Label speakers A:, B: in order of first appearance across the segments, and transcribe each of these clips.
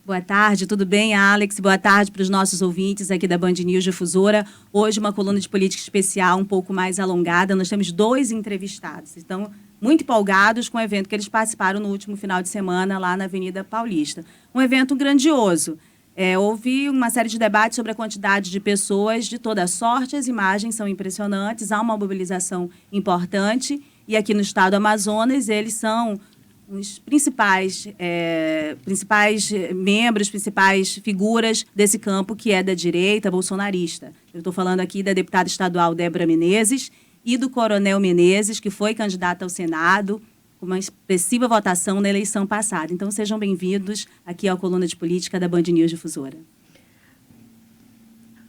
A: Boa tarde, tudo bem, Alex? Boa tarde para os nossos ouvintes aqui da Band News Difusora. Hoje uma coluna de política especial um pouco mais alongada. Nós temos 2 entrevistados. Estão muito empolgados com o evento que eles participaram no último final de semana lá na Avenida Paulista. Um evento grandioso. Houve uma série de debates sobre a quantidade de pessoas de toda sorte. As imagens são impressionantes, há uma mobilização importante. E aqui no estado do Amazonas, eles são os principais membros, principais figuras desse campo que é da direita bolsonarista. Eu estou falando aqui da deputada estadual Débora Menezes e do coronel Menezes, que foi candidato ao Senado com uma expressiva votação na eleição passada. Então, sejam bem-vindos aqui à coluna de política da Band News Difusora.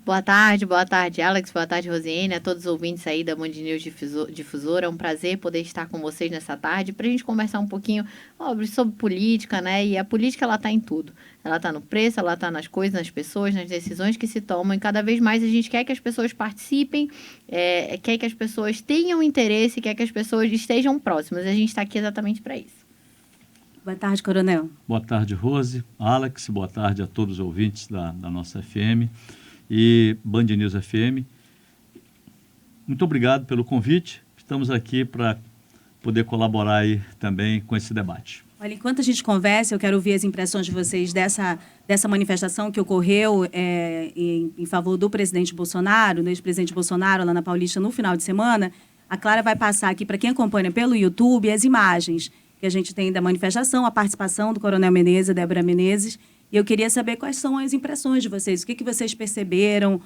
B: Boa tarde, Alex, boa tarde, Rosiane, a todos os ouvintes aí da Band News Difusora. É um prazer poder estar com vocês nessa tarde para a gente conversar um pouquinho sobre política, né? E a política, ela está em tudo. Ela está no preço, ela está nas coisas, nas pessoas, nas decisões que se tomam. E cada vez mais a gente quer que as pessoas participem, quer que as pessoas tenham interesse, quer que as pessoas estejam próximas. E a gente está aqui exatamente para isso.
A: Boa tarde, coronel.
C: Boa tarde, Rose, Alex, boa tarde a todos os ouvintes da nossa FM. E Band News FM. Muito obrigado pelo convite. Estamos aqui para poder colaborar aí também com esse debate.
A: Olha, enquanto a gente conversa, eu quero ouvir as impressões de vocês dessa manifestação que ocorreu em favor do presidente Bolsonaro, do ex-presidente Bolsonaro, lá na Paulista, no final de semana. A Clara vai passar aqui, para quem acompanha pelo YouTube, as imagens que a gente tem da manifestação, a participação do coronel Menezes, Débora Menezes. E eu queria saber quais são as impressões de vocês, o que vocês perceberam,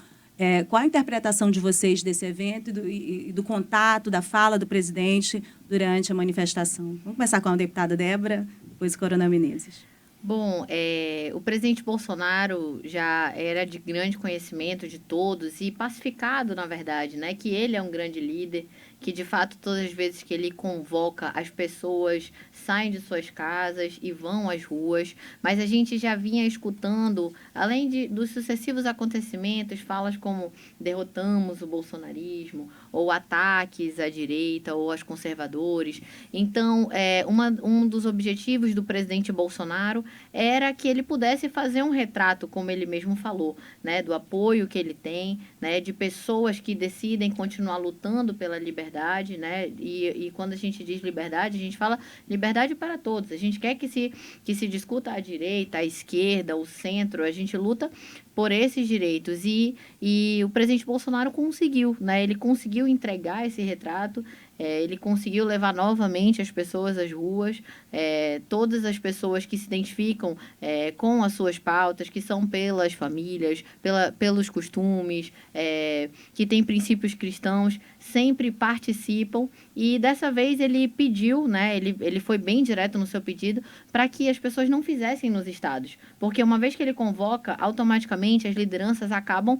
A: qual a interpretação de vocês desse evento e do contato, da fala do presidente durante a manifestação. Vamos começar com a deputada Débora, depois o coronel Menezes.
B: Bom, o presidente Bolsonaro já era de grande conhecimento de todos e pacificado, na verdade, né? Que ele é um grande líder, que de fato todas as vezes que ele convoca, as pessoas saem de suas casas e vão às ruas, mas a gente já vinha escutando, além dos sucessivos acontecimentos, falas como derrotamos o bolsonarismo, ou ataques à direita ou aos conservadores. Então, um dos objetivos do presidente Bolsonaro era que ele pudesse fazer um retrato, como ele mesmo falou, né, do apoio que ele tem, né, de pessoas que decidem continuar lutando pela liberdade, né, e quando a gente diz liberdade, a gente fala liberdade para todos. A gente quer que se discuta a direita, a esquerda, o centro, a gente luta por esses direitos. E o presidente Bolsonaro conseguiu, né, ele conseguiu entregar esse retrato. Ele conseguiu levar novamente as pessoas às ruas, todas as pessoas que se identificam com as suas pautas, que são pelas famílias, pelos costumes, que têm princípios cristãos, sempre participam. E dessa vez ele pediu, né, ele foi bem direto no seu pedido, para que as pessoas não fizessem nos estados. Porque uma vez que ele convoca, automaticamente as lideranças acabam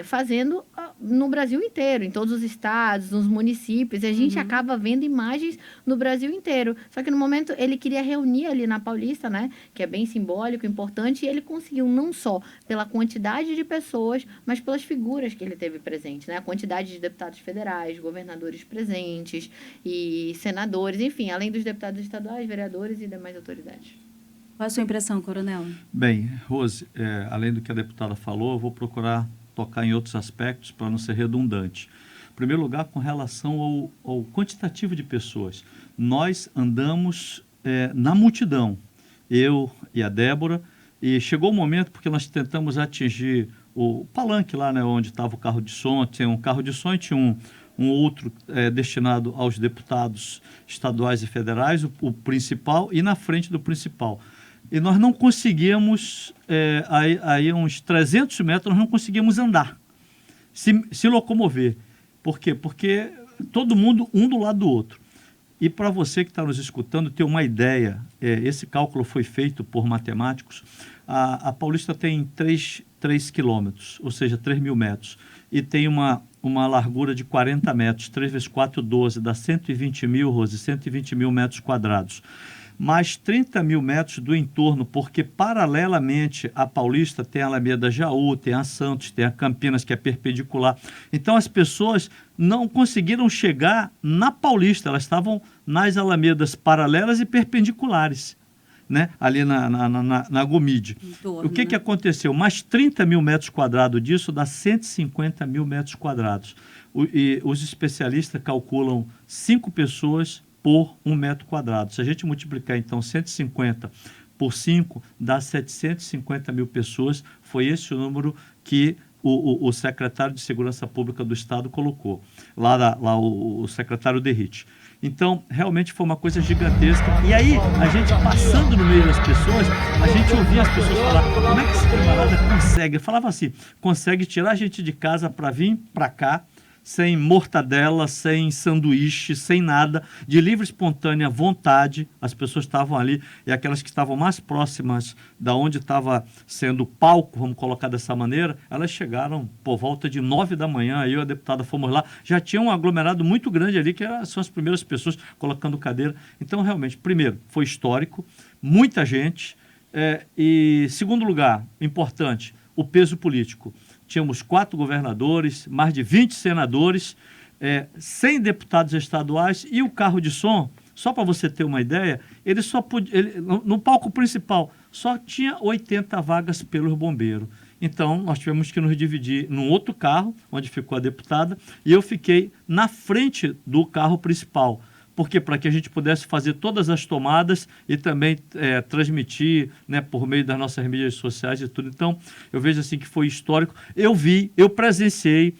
B: fazendo no Brasil inteiro, em todos os estados, nos municípios. E a gente acaba vendo imagens no Brasil inteiro. Só que no momento ele queria reunir ali na Paulista, né, que é bem simbólico, importante, e ele conseguiu não só pela quantidade de pessoas, mas pelas figuras que ele teve presente, né, a quantidade de deputados federais, governadores presentes e senadores, enfim, além dos deputados estaduais, vereadores e demais autoridades.
A: Qual a sua impressão, coronel?
C: Bem, Rose, além do que a deputada falou, eu vou procurar tocar em outros aspectos para não ser redundante. Em primeiro lugar, com relação ao quantitativo de pessoas. Nós andamos na multidão, eu e a Débora, e chegou o momento, porque nós tentamos atingir o palanque lá, né, onde estava o carro de som, tinha um carro de som e tinha um outro destinado aos deputados estaduais e federais, o principal, e na frente do principal. E nós não conseguíamos, aí uns 300 metros, nós não conseguíamos andar, se locomover. Por quê? Porque todo mundo um do lado do outro. E para você que está nos escutando ter uma ideia, esse cálculo foi feito por matemáticos. A Paulista tem 3 quilômetros, ou seja, 3.000 metros, e tem uma largura de 40 metros, 3 vezes 4, 12, dá 120 mil, Rose, 120 mil metros quadrados. Mais 30 mil metros do entorno, porque paralelamente à Paulista tem a Alameda Jaú, tem a Santos, tem a Campinas, que é perpendicular. Então as pessoas não conseguiram chegar na Paulista, elas estavam nas alamedas paralelas e perpendiculares. né, ali na Gomide.
A: Torno,
C: O que
A: né?
C: aconteceu? Mais 30 mil metros quadrados disso dá 150 mil metros quadrados. E os especialistas calculam 5 pessoas por 1 metro quadrado. Se a gente multiplicar, então, 150 por 5, dá 750 mil pessoas. Foi esse o número que o secretário de Segurança Pública do Estado colocou. Lá o secretário Derrite. Então, realmente foi uma coisa gigantesca. E aí, a gente passando no meio das pessoas, a gente ouvia as pessoas falar, como é que esse camarada consegue? Eu falava assim, consegue tirar a gente de casa para vir para cá, sem mortadela, sem sanduíche, sem nada, de livre, espontânea vontade. As pessoas estavam ali, e aquelas que estavam mais próximas da onde estava sendo o palco, vamos colocar dessa maneira, elas chegaram por volta de 9 da manhã, eu e a deputada fomos lá, já tinha um aglomerado muito grande ali, que são as primeiras pessoas colocando cadeira. Então, realmente, primeiro, foi histórico, muita gente, e segundo lugar, importante, o peso político. Tínhamos 4 governadores, mais de 20 senadores, 100 deputados estaduais e o carro de som, só para você ter uma ideia, ele só podia, no palco principal só tinha 80 vagas pelos bombeiros. Então, nós tivemos que nos dividir num outro carro, onde ficou a deputada, e eu fiquei na frente do carro principal. Porque para que a gente pudesse fazer todas as tomadas e também transmitir, né, por meio das nossas mídias sociais e tudo. Então, eu vejo assim que foi histórico. Eu vi, eu presenciei,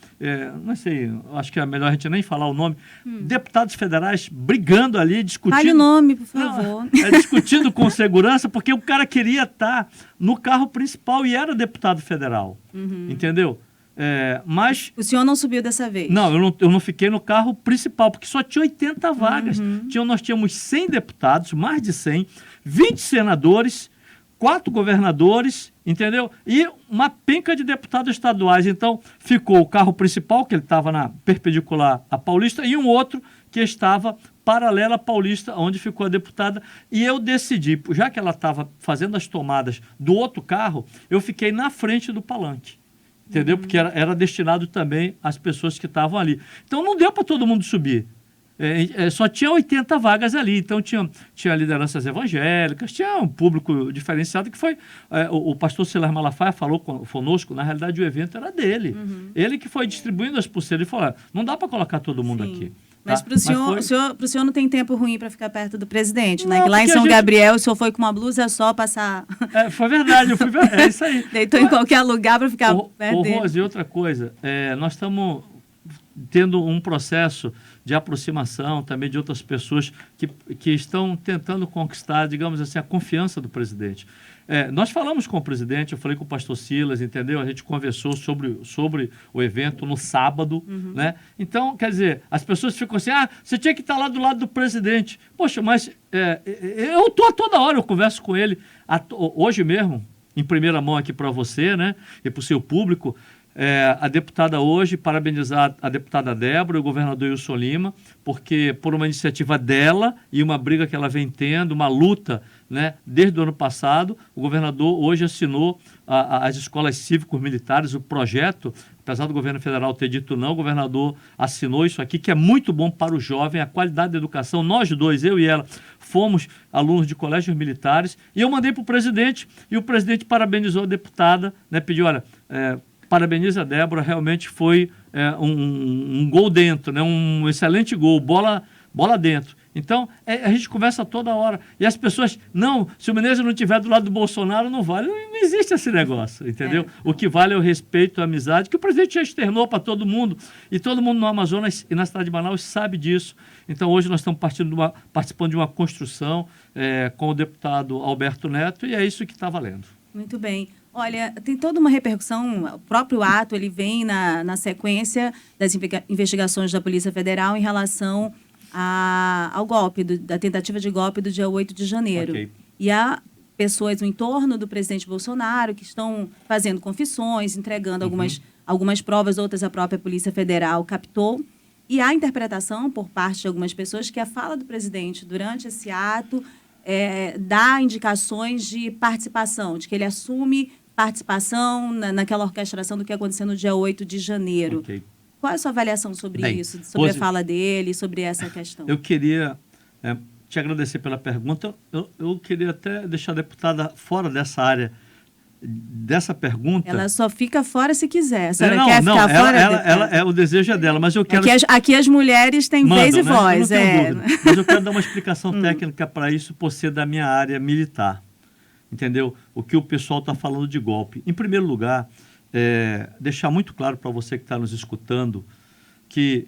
C: não sei, acho que é melhor a gente nem falar o nome, deputados federais brigando ali, discutindo.
A: Fale o nome, por favor.
C: Não, discutindo com segurança, porque o cara queria estar no carro principal e era deputado federal. Entendeu? Mas
A: O senhor não subiu dessa vez?
C: não, eu não fiquei no carro principal, porque só tinha 80 vagas. Nós tínhamos 100 deputados, mais de 100, 20 senadores, 4 governadores, entendeu? E uma penca de deputados estaduais. Então, ficou o carro principal, que ele estava na perpendicular à Paulista, e um outro que estava paralela à Paulista, onde ficou a deputada. E eu decidi, já que ela estava fazendo as tomadas do outro carro, eu fiquei na frente do palanque. Entendeu? Porque era destinado também às pessoas que estavam ali. Então, não deu para todo mundo subir. Só tinha 80 vagas ali. Então, tinha lideranças evangélicas, tinha um público diferenciado, que foi... o pastor Silas Malafaia falou conosco, na realidade, o evento era dele. Ele que foi distribuindo as pulseiras e falou, não dá para colocar todo mundo aqui.
A: Mas
C: Tá?
A: para o senhor não tem tempo ruim para ficar perto do presidente, né?
C: Não,
A: Que lá em
C: porque
A: São
C: a gente-
A: Gabriel o senhor foi com uma blusa só passar...
C: Foi verdade, é isso aí.
A: Deitou em qualquer lugar para ficar
C: Ô,
A: perto dele.
C: Rose, e outra coisa, nós estamos tendo um processo de aproximação também de outras pessoas que estão tentando conquistar, digamos assim, a confiança do presidente. Nós falamos com o presidente, eu falei com o pastor Silas, entendeu? A gente conversou sobre o evento no sábado, né? Então, quer dizer, as pessoas ficam assim, você tinha que estar lá do lado do presidente. Poxa, mas eu estou a toda hora, eu converso com ele. Hoje mesmo, em primeira mão aqui para você, né? E para o seu público, a deputada hoje, parabenizar a deputada Débora e o governador Wilson Lima, porque por uma iniciativa dela e uma briga que ela vem tendo, uma luta, né, desde o ano passado, o governador hoje assinou as escolas cívicos militares, o projeto, apesar do governo federal ter dito não, o governador assinou isso aqui, que é muito bom para o jovem, a qualidade da educação. Nós dois, eu e ela, fomos alunos de colégios militares, e eu mandei para o presidente, e o presidente parabenizou a deputada, né, pediu, olha, parabeniza a Débora, realmente foi um gol dentro, né, um excelente gol, bola dentro. Então, a gente conversa toda hora. E as pessoas, não, se o Menezes não estiver do lado do Bolsonaro, não vale. Não existe esse negócio, entendeu? O que vale é o respeito, a amizade, que o presidente já externou para todo mundo. E todo mundo no Amazonas e na cidade de Manaus sabe disso. Então, hoje nós estamos participando de uma construção com o deputado Alberto Neto, e é isso que está valendo.
A: Muito bem. Olha, tem toda uma repercussão, o próprio ato ele vem na sequência das investigações da Polícia Federal em relação ao golpe, da tentativa de golpe do dia 8 de janeiro.
C: Ok.
A: E há pessoas no entorno do presidente Bolsonaro que estão fazendo confissões, entregando algumas provas, outras a própria Polícia Federal captou. E há interpretação por parte de algumas pessoas que a fala do presidente durante esse ato dá indicações de participação, de que ele assume participação naquela orquestração do que aconteceu no dia 8 de janeiro.
C: Ok.
A: Qual é a sua avaliação sobre
C: Bem,
A: isso, sobre
C: Rose,
A: a fala dele, sobre essa questão?
C: Eu queria te agradecer pela pergunta. Eu queria até deixar a deputada fora dessa área, dessa pergunta.
A: Ela só fica fora se quiser. A senhora quer ficar fora?
C: O desejo é dela, mas eu quero...
A: Aqui as mulheres têm vez e voz.
C: Eu não tenho dúvida, mas eu quero dar uma explicação técnica para isso, por ser da minha área militar. Entendeu? O que o pessoal está falando de golpe. Em primeiro lugar, deixar muito claro para você que está nos escutando que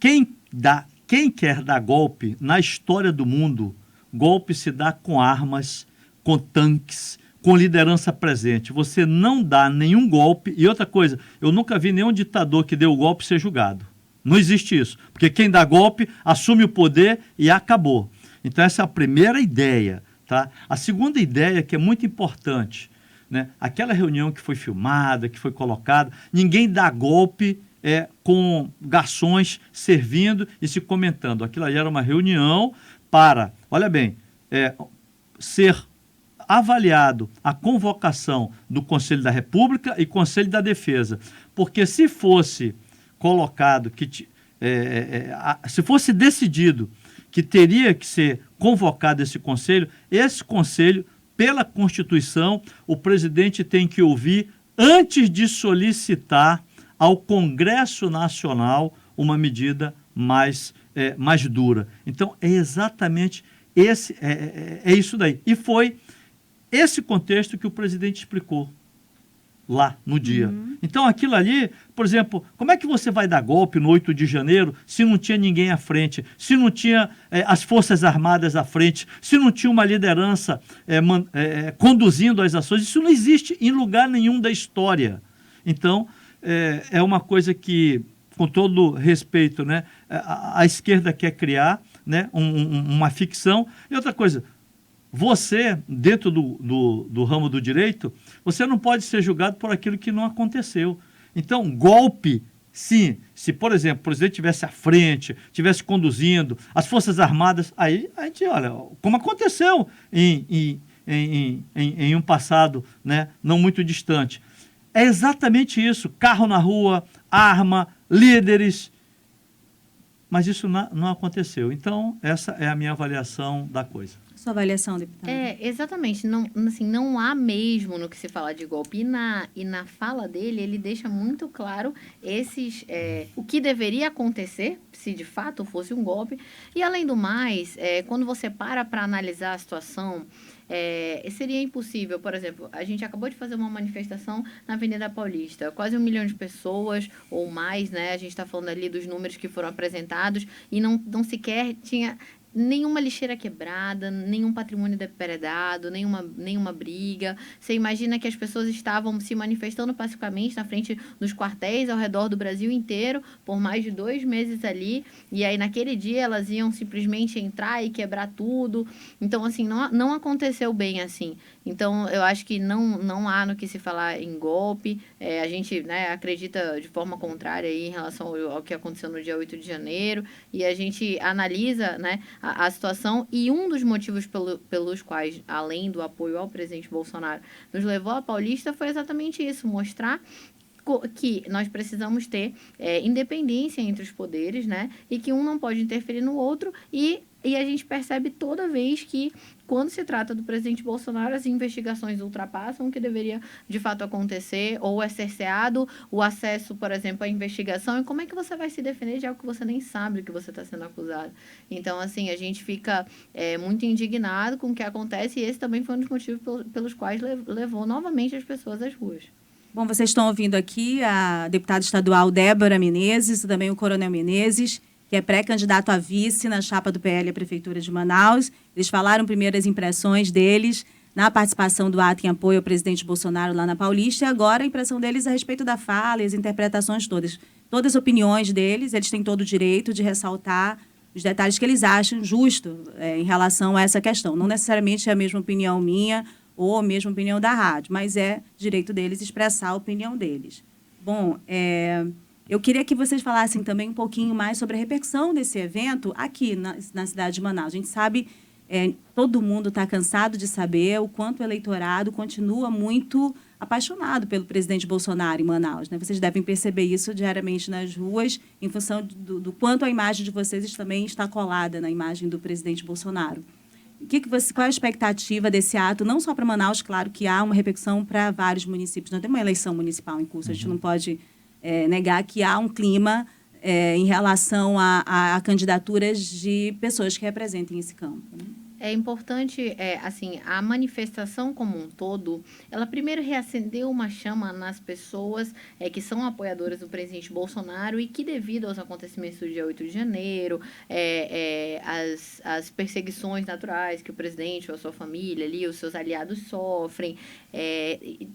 C: quem quer dar golpe na história do mundo, golpe se dá com armas, com tanques, com liderança presente. Você não dá nenhum golpe. E outra coisa, eu nunca vi nenhum ditador que deu golpe ser julgado. Não existe isso. Porque quem dá golpe assume o poder e acabou. Então essa é a primeira ideia. Tá? A segunda ideia, que é muito importante, né? Aquela reunião que foi filmada, que foi colocada, ninguém dá golpe com garçons servindo e se comentando. Aquilo ali era uma reunião para, olha bem, ser avaliado a convocação do Conselho da República e Conselho da Defesa. Porque se fosse colocado, se fosse decidido que teria que ser convocado esse conselho, pela Constituição, o presidente tem que ouvir antes de solicitar ao Congresso Nacional uma medida mais dura. Então, é exatamente isso daí. E foi esse contexto que o presidente explicou lá no dia. Então, aquilo ali, por exemplo, como é que você vai dar golpe no 8 de janeiro se não tinha ninguém à frente, se não tinha as Forças Armadas à frente, se não tinha uma liderança conduzindo as ações? Isso não existe em lugar nenhum da história. Então, é uma coisa que, com todo respeito, né, a esquerda quer criar, né, uma ficção. E outra coisa, você, dentro do ramo do direito, você não pode ser julgado por aquilo que não aconteceu. Então, golpe, sim. Se, por exemplo, o presidente estivesse à frente, estivesse conduzindo, as Forças Armadas, aí a gente olha, como aconteceu em um passado, né, não muito distante. É exatamente isso, carro na rua, arma, líderes, mas isso não aconteceu. Então, essa é a minha avaliação da coisa.
A: Sua avaliação, deputada?
B: Exatamente. Não há mesmo no que se fala de golpe. E na fala dele, ele deixa muito claro o que deveria acontecer se de fato fosse um golpe. E, além do mais, quando você para analisar a situação, seria impossível. Por exemplo, a gente acabou de fazer uma manifestação na Avenida Paulista, quase 1 milhão de pessoas ou mais, né? A gente está falando ali dos números que foram apresentados e não sequer tinha nenhuma lixeira quebrada, nenhum patrimônio depredado, nenhuma briga. Você imagina que as pessoas estavam se manifestando pacificamente na frente dos quartéis ao redor do Brasil inteiro por mais de 2 meses ali, e aí naquele dia elas iam simplesmente entrar e quebrar tudo. Então, assim, não aconteceu bem assim. Então, eu acho que não há no que se falar em golpe. A gente, né, acredita de forma contrária aí em relação ao que aconteceu no dia 8 de janeiro, e a gente analisa, né, a situação, e um dos motivos pelos quais, além do apoio ao presidente Bolsonaro, nos levou à Paulista foi exatamente isso, mostrar que nós precisamos ter independência entre os poderes, né, e que um não pode interferir no outro, e a gente percebe toda vez que, quando se trata do presidente Bolsonaro, as investigações ultrapassam o que deveria de fato acontecer, ou é cerceado o acesso, por exemplo, à investigação. E como é que você vai se defender de algo que você nem sabe que você está sendo acusado? Então, assim, a gente fica muito indignado com o que acontece, e esse também foi um dos motivos pelos quais levou novamente as pessoas às ruas.
A: Bom, vocês estão ouvindo aqui a deputada estadual Débora Menezes e também o coronel Menezes, que é pré-candidato a vice na chapa do PL à Prefeitura de Manaus. Eles falaram primeiras impressões deles na participação do ato em apoio ao presidente Bolsonaro lá na Paulista, e agora a impressão deles a respeito da fala e as interpretações todas. Todas as opiniões deles, eles têm todo o direito de ressaltar os detalhes que eles acham justo em relação a essa questão. Não necessariamente é a mesma opinião minha ou a mesma opinião da rádio, mas é direito deles expressar a opinião deles. Bom, eu queria que vocês falassem também um pouquinho mais sobre a repercussão desse evento aqui na cidade de Manaus. A gente sabe todo mundo está cansado de saber o quanto o eleitorado continua muito apaixonado pelo presidente Bolsonaro em Manaus, né? Vocês devem perceber isso diariamente nas ruas, em função do quanto a imagem de vocês também está colada na imagem do presidente Bolsonaro. Qual é a expectativa desse ato, não só para Manaus, claro que há uma repercussão para vários municípios, nós temos uma eleição municipal em curso, a gente não pode negar que há um clima em relação a candidaturas de pessoas que representem esse campo, né?
B: É importante, assim, a manifestação como um todo, ela primeiro reacendeu uma chama nas pessoas que são apoiadoras do presidente Bolsonaro e que, devido aos acontecimentos do dia 8 de janeiro, as perseguições naturais que o presidente ou a sua família ali, os seus aliados sofrem,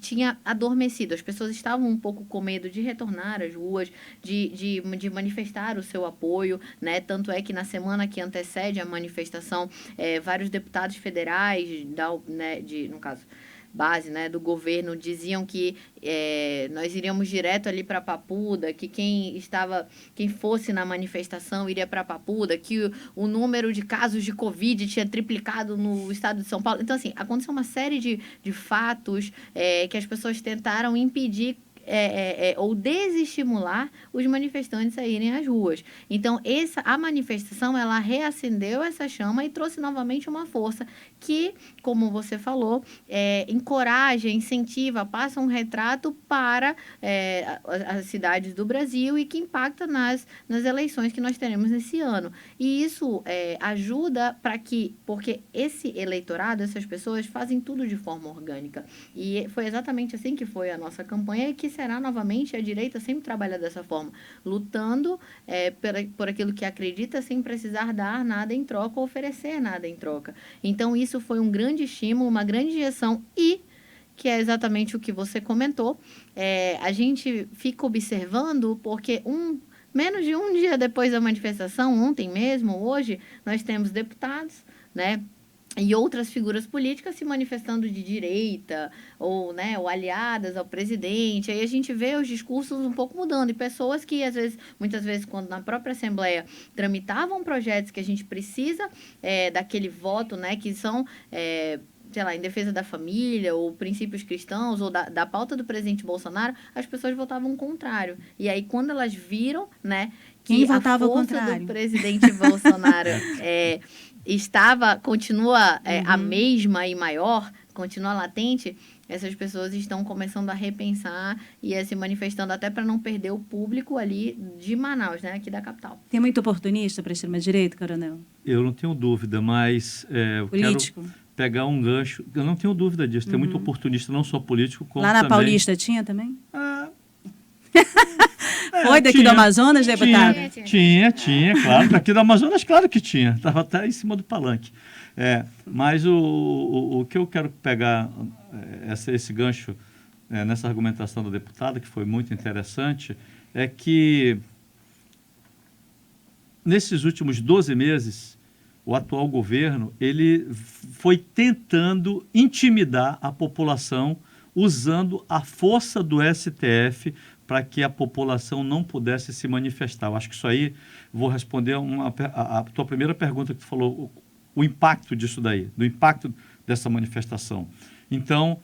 B: tinha adormecido. As pessoas estavam um pouco com medo de retornar às ruas, de manifestar o seu apoio, né? Tanto é que na semana que antecede a manifestação, vários deputados federais, no caso, base, né, do governo, diziam que nós iríamos direto ali para Papuda, que quem fosse na manifestação iria para Papuda, que o número de casos de Covid tinha triplicado no estado de São Paulo. Então, assim, aconteceu uma série de fatos que as pessoas tentaram impedir ou desestimular os manifestantes a irem às ruas. Então, a manifestação, ela reacendeu essa chama e trouxe novamente uma força que, como você falou, encoraja, incentiva, passa um retrato para as cidades do Brasil e que impacta nas eleições que nós teremos nesse ano. E isso ajuda porque esse eleitorado, essas pessoas fazem tudo de forma orgânica. E foi exatamente assim que foi a nossa campanha e que será novamente. A direita sempre trabalha dessa forma, lutando por aquilo que acredita sem precisar dar nada em troca ou oferecer nada em troca. Então, isso foi um grande estímulo, uma grande injeção e que é exatamente o que você comentou. A gente fica observando porque menos de um dia depois da manifestação, ontem mesmo, hoje, nós temos deputados, né, e outras figuras políticas se manifestando de direita ou aliadas ao presidente. Aí a gente vê os discursos um pouco mudando e pessoas que, muitas vezes, quando na própria Assembleia tramitavam projetos que a gente precisa daquele voto, né, que são sei lá, em defesa da família ou princípios cristãos ou da pauta do presidente Bolsonaro, as pessoas votavam contrário. E aí, quando elas viram, né, que a força do presidente Bolsonaro continua a mesma e maior, continua latente, essas pessoas estão começando a repensar e a se manifestando até para não perder o público ali de Manaus, né, aqui da capital.
A: Tem muito oportunista para a extrema-direita, Coronel?
C: Eu não tenho dúvida, mas eu
A: político.
C: Quero pegar um gancho. Eu não tenho dúvida disso. Tem muito oportunista, não só político, como
A: lá na
C: também...
A: Paulista tinha também? Foi daqui do Amazonas, deputada?
C: Tinha, claro. Daqui do Amazonas, claro que tinha. Estava até em cima do palanque. Mas o que eu quero pegar, esse gancho nessa argumentação da deputada, que foi muito interessante, é que nesses últimos 12 meses, o atual governo ele foi tentando intimidar a população usando a força do STF para que a população não pudesse se manifestar. Eu acho que isso aí, vou responder a tua primeira pergunta que tu falou, o impacto disso daí, do impacto dessa manifestação. Então,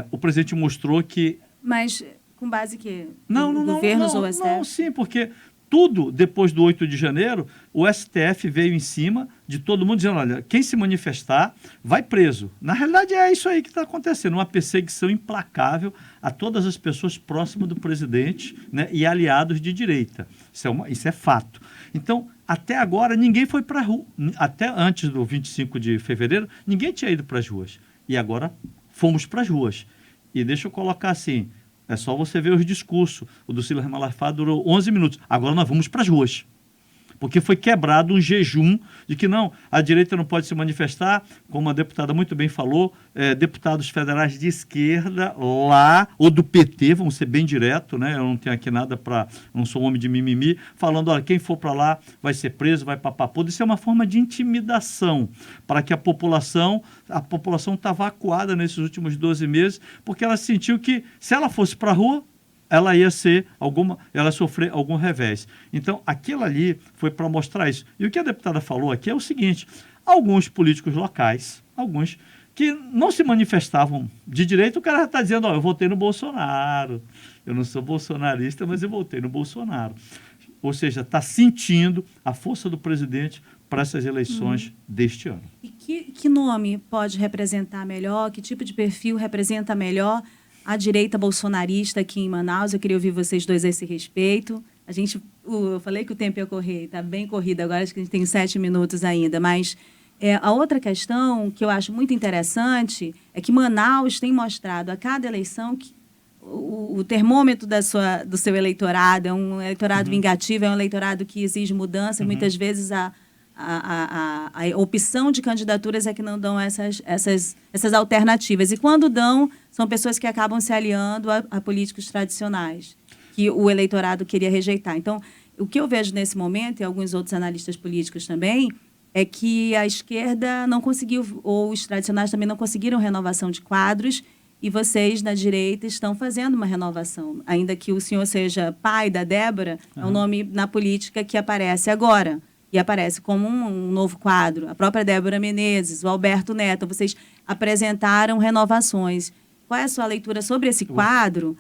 C: o presidente mostrou que...
A: Mas com base que
C: governos ou STF? Não, sim, porque tudo depois do 8 de janeiro, o STF veio em cima de todo mundo dizendo, olha, quem se manifestar vai preso. Na realidade é isso aí que está acontecendo, uma perseguição implacável a todas as pessoas próximas do presidente, né, e aliados de direita. Isso é fato. Então, até agora, ninguém foi para a rua. Até antes do 25 de fevereiro, ninguém tinha ido para as ruas. E agora fomos para as ruas. E deixa eu colocar assim, é só você ver os discursos. O do Silas Malafaia durou 11 minutos. Agora nós vamos para as ruas. Porque foi quebrado um jejum de que não, a direita não pode se manifestar, como a deputada muito bem falou, deputados federais de esquerda lá, ou do PT, vamos ser bem direto, né? Eu não tenho aqui nada não sou um homem de mimimi, falando, olha, quem for para lá vai ser preso, vai para Papuda. Isso é uma forma de intimidação para que a população está vacuada nesses últimos 12 meses, porque ela sentiu que se ela fosse para a rua, ela ia sofrer algum revés. Então, aquilo ali foi para mostrar isso. E o que a deputada falou aqui é o seguinte: alguns políticos locais, alguns que não se manifestavam de direita, o cara já está dizendo, eu votei no Bolsonaro, eu não sou bolsonarista, mas eu votei no Bolsonaro. Ou seja, está sentindo a força do presidente para essas eleições deste ano.
A: E que nome pode representar melhor, que tipo de perfil representa melhor a direita bolsonarista aqui em Manaus? Eu queria ouvir vocês dois a esse respeito. Eu falei que o tempo ia correr, está bem corrido agora, acho que a gente tem 7 minutos ainda, mas a outra questão que eu acho muito interessante é que Manaus tem mostrado a cada eleição que o termômetro do seu eleitorado é um eleitorado vingativo, é um eleitorado que exige mudança, muitas vezes a opção de candidaturas é que não dão essas alternativas. E quando dão, são pessoas que acabam se aliando a políticos tradicionais, que o eleitorado queria rejeitar. Então, o que eu vejo nesse momento, e alguns outros analistas políticos também, é que a esquerda não conseguiu, ou os tradicionais também não conseguiram renovação de quadros, e vocês, na direita, estão fazendo uma renovação. Ainda que o senhor seja pai da Débora, é um nome na política que aparece agora. E aparece como um novo quadro. A própria Débora Menezes, o Alberto Neto, vocês apresentaram renovações. Qual é a sua leitura sobre esse quadro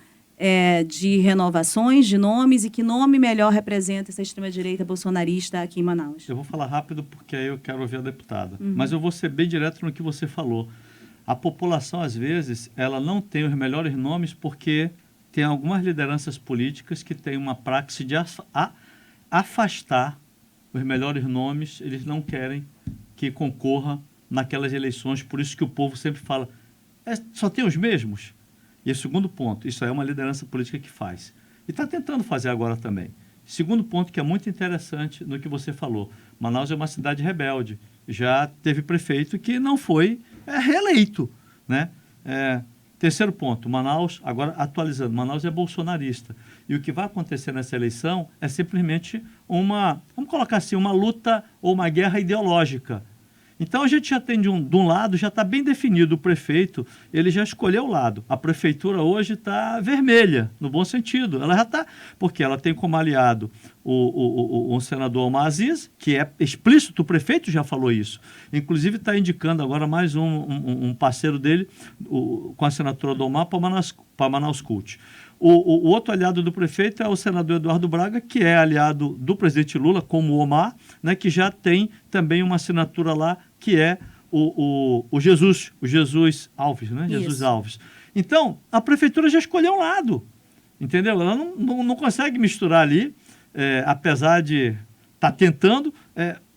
A: de renovações, de nomes, e que nome melhor representa essa extrema-direita bolsonarista aqui em Manaus?
C: Eu vou falar rápido porque aí eu quero ouvir a deputada. Mas eu vou ser bem direto no que você falou. A população, às vezes, ela não tem os melhores nomes porque tem algumas lideranças políticas que têm uma praxe de afastar os melhores nomes, eles não querem que concorra naquelas eleições, por isso que o povo sempre fala, só tem os mesmos? E o segundo ponto, isso é uma liderança política que faz. E está tentando fazer agora também. Segundo ponto que é muito interessante no que você falou, Manaus é uma cidade rebelde, já teve prefeito que não foi reeleito, né? Terceiro ponto, Manaus, agora atualizando, Manaus é bolsonarista. E o que vai acontecer nessa eleição é simplesmente vamos colocar assim, uma luta ou uma guerra ideológica. Então a gente já tem de um lado, já está bem definido, o prefeito, ele já escolheu o lado. A prefeitura hoje está vermelha, no bom sentido. Ela já está, porque ela tem como aliado o senador Omar Aziz, que é explícito, o prefeito já falou isso. Inclusive está indicando agora mais um parceiro dele, com a assinatura do Omar, para Manaus Cult. O outro aliado do prefeito é o senador Eduardo Braga, que é aliado do presidente Lula, como o Omar, né, que já tem também uma assinatura lá, que é o Jesus Alves, né?
A: Isso.
C: Jesus Alves. Então, a prefeitura já escolheu um lado, entendeu? Ela não consegue misturar ali, apesar de estar tentando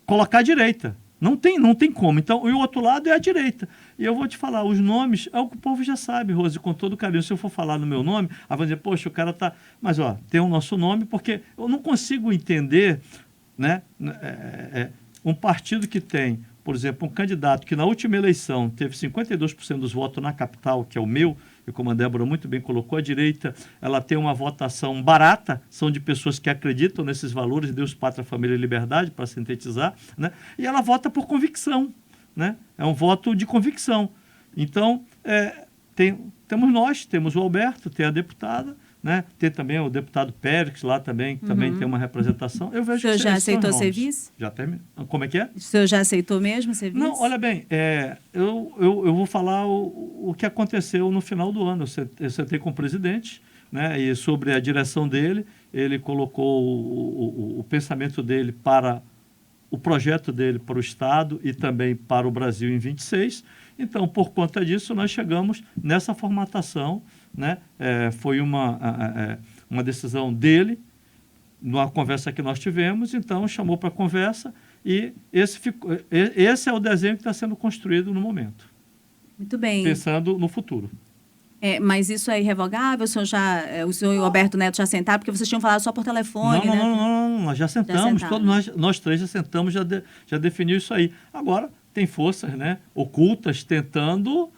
C: colocar a direita. Não tem como. Então, e o outro lado é a direita. E eu vou te falar, os nomes é o que o povo já sabe, Rose, com todo carinho. Se eu for falar no meu nome, aí vão dizer, poxa, o cara tá... Mas, tem o nosso nome, porque eu não consigo entender, né, um partido que tem, por exemplo, um candidato que na última eleição teve 52% dos votos na capital, que é o meu, e como a Débora muito bem colocou, a direita, ela tem uma votação barata, são de pessoas que acreditam nesses valores, Deus, Pátria, Família e Liberdade, para sintetizar, né? E ela vota por convicção, né? É um voto de convicção. Então, temos o Alberto, tem a deputada, né? Tem também o deputado Pérez lá também, que também tem uma representação. Eu vejo
A: O senhor já aceitou ser vice?
C: Já terminou. Como é que é?
A: O senhor já aceitou mesmo ser vice?
C: Não, olha bem, eu vou falar o que aconteceu no final do ano. Eu sentei com o presidente, né, e sobre a direção dele, ele colocou o pensamento dele para o projeto dele para o Estado e também para o Brasil em 26. Então, por conta disso, nós chegamos nessa formatação, né? Foi uma decisão dele, numa conversa que nós tivemos, então chamou para a conversa e esse é o desenho que está sendo construído no momento.
A: Muito bem.
C: Pensando no futuro.
A: Mas isso é irrevogável? O senhor e o Alberto Neto já sentaram? Porque vocês tinham falado só por telefone, né?
C: Não, nós já sentamos, todos nós três já sentamos, já definiu isso aí. Agora, tem forças, né, ocultas tentando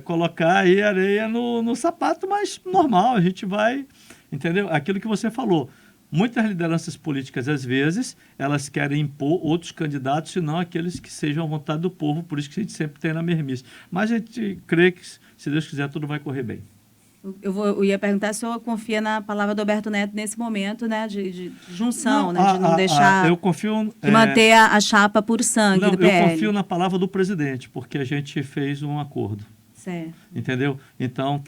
C: colocar aí areia no sapato, mas normal, a gente vai, entendeu? Aquilo que você falou, muitas lideranças políticas, às vezes, elas querem impor outros candidatos, senão aqueles que sejam à vontade do povo, por isso que a gente sempre tem na mermice. Mas a gente crê que, se Deus quiser, tudo vai correr bem.
A: Eu ia perguntar se o senhor confia na palavra do Alberto Neto nesse momento, né, de junção, né, de não deixar...
C: Eu confio...
A: de manter a chapa por sangue do PL.
C: Eu confio na palavra do presidente, porque a gente fez um acordo.
A: Certo.
C: Entendeu? Então,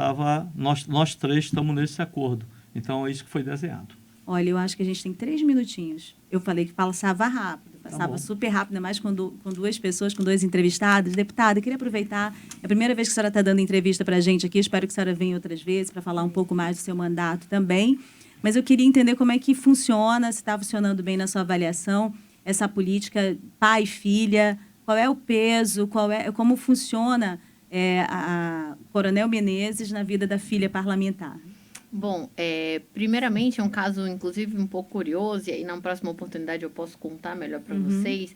C: nós três estamos nesse acordo. Então, é isso que foi desenhado.
A: Olha, eu acho que a gente tem 3 minutinhos. Eu falei que passava rápido, passava super rápido, ainda mais com duas pessoas, com 2 entrevistados. Deputada, eu queria aproveitar, é a primeira vez que a senhora está dando entrevista para a gente aqui, espero que a senhora venha outras vezes para falar um pouco mais do seu mandato também. Mas eu queria entender como é que funciona, se está funcionando bem na sua avaliação, essa política pai e filha, qual é o peso, como funciona a Coronel Menezes na vida da filha parlamentar.
B: Bom, primeiramente é um caso, inclusive, um pouco curioso, e aí na próxima oportunidade eu posso contar melhor para vocês.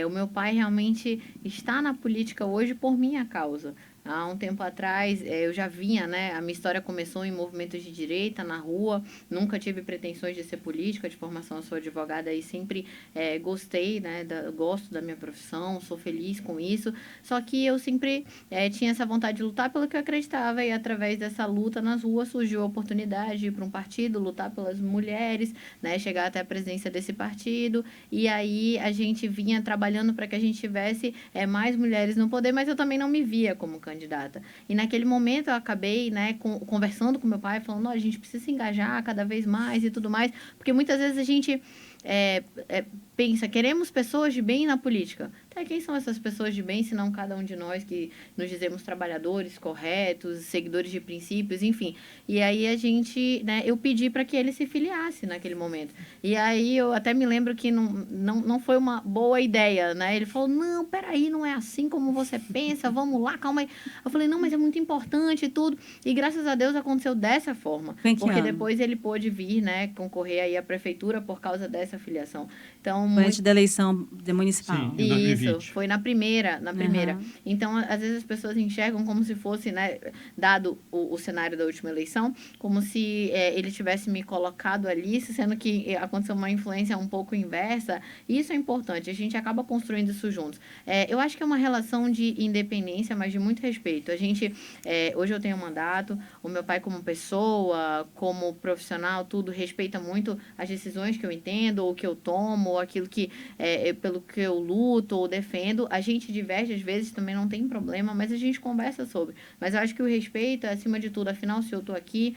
B: O meu pai realmente está na política hoje por minha causa. Há um tempo atrás, eu já vinha, né? A minha história começou em movimentos de direita, na rua. Nunca tive pretensões de ser política, de formação eu sou advogada e sempre gostei, né? Gosto da minha profissão, sou feliz com isso. Só que eu sempre tinha essa vontade de lutar pelo que eu acreditava e através dessa luta nas ruas surgiu a oportunidade de ir para um partido, lutar pelas mulheres, né? Chegar até a presidência desse partido. E aí a gente vinha trabalhando para que a gente tivesse mais mulheres no poder, mas eu também não me via como candidata. E naquele momento eu acabei, né, conversando com meu pai, falando, a gente precisa se engajar cada vez mais e tudo mais, porque muitas vezes a gente pensa, queremos pessoas de bem na política. Então, quem são essas pessoas de bem, se não cada um de nós que nos dizemos trabalhadores, corretos, seguidores de princípios, enfim. E aí a gente, né, eu pedi para que ele se filiasse naquele momento. E aí eu até me lembro que não foi uma boa ideia, né? Ele falou, não, peraí, não é assim como você pensa, vamos lá, calma aí. Eu falei, não, mas é muito importante e tudo. E graças a Deus aconteceu dessa forma. Porque depois ele pôde vir, né, concorrer aí à prefeitura por causa dessa filiação. Então,
A: foi antes da eleição municipal.
C: Sim, em 2020.
B: Isso, foi na primeira. Então, às vezes as pessoas enxergam como se fosse, né, dado o cenário da última eleição, como se ele tivesse me colocado ali, sendo que aconteceu uma influência um pouco inversa. Isso é importante, a gente acaba construindo isso juntos. Eu acho que é uma relação de independência, mas de muito respeito. A gente, hoje eu tenho um mandato, o meu pai como pessoa, como profissional, tudo, respeita muito as decisões que eu entendo, ou que eu tomo, ou aquilo que, pelo que eu luto ou defendo. A gente diverge, às vezes, também não tem problema, mas a gente conversa sobre. Mas eu acho que o respeito, acima de tudo, afinal, se eu estou aqui,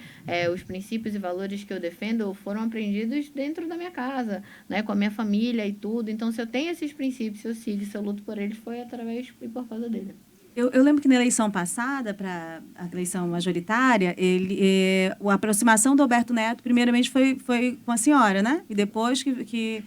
B: os princípios e valores que eu defendo foram aprendidos dentro da minha casa, né, com a minha família e tudo. Então, se eu tenho esses princípios, se eu sigo, se eu luto por eles, foi através e por causa dele.
A: Eu lembro que na eleição passada, para a eleição majoritária, a aproximação do Alberto Neto, primeiramente, foi com a senhora, né? E depois que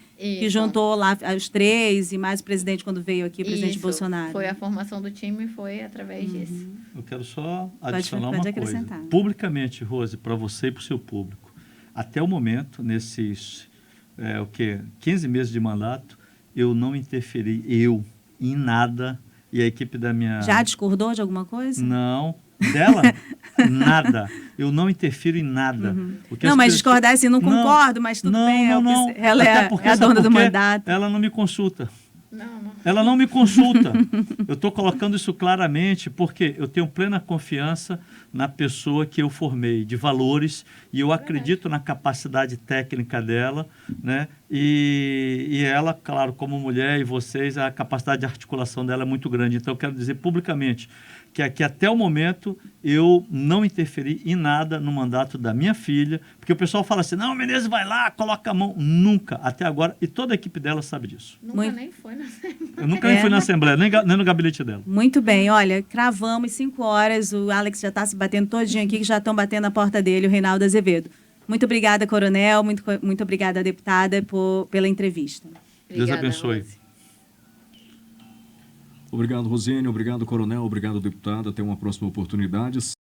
A: juntou lá os 3 e mais o presidente quando veio aqui, o presidente Bolsonaro.
B: Foi a formação do time, foi através disso.
C: Eu quero só adicionar
A: pode
C: uma coisa. Publicamente, Rose, para você e para o seu público, até o momento, nesses 15 meses de mandato, eu não interferi, em nada. E a equipe da minha...
A: Já discordou de alguma coisa?
C: Não. Dela? Nada. Eu não interfiro em nada.
A: Não, mas discordar assim, não concordo, mas tudo bem.
C: Não.
A: Ela é a dona do mandato.
C: Ela não me consulta.
B: Não.
C: Ela não me consulta. Eu estou colocando isso claramente porque eu tenho plena confiança na pessoa que eu formei, de valores, e eu acredito na capacidade técnica dela, né? E ela, claro, como mulher e vocês, a capacidade de articulação dela é muito grande. Então, eu quero dizer publicamente que aqui, até o momento, eu não interferi em nada no mandato da minha filha, porque o pessoal fala assim, não, Menezes vai lá, coloca a mão. Nunca, até agora, e toda a equipe dela sabe disso.
B: Nem foi na Assembleia.
C: Eu nunca nem fui na Assembleia, nem no gabinete dela.
A: Muito bem, olha, cravamos 5 horas, o Alex já está se batendo todinho aqui, que já estão batendo na porta dele, o Reinaldo Azevedo. Muito obrigada, coronel, muito obrigada, deputada, pela entrevista.
C: Deus abençoe.
B: Rose.
D: Obrigado, Rosine. Obrigado, coronel. Obrigado, deputada. Até uma próxima oportunidade.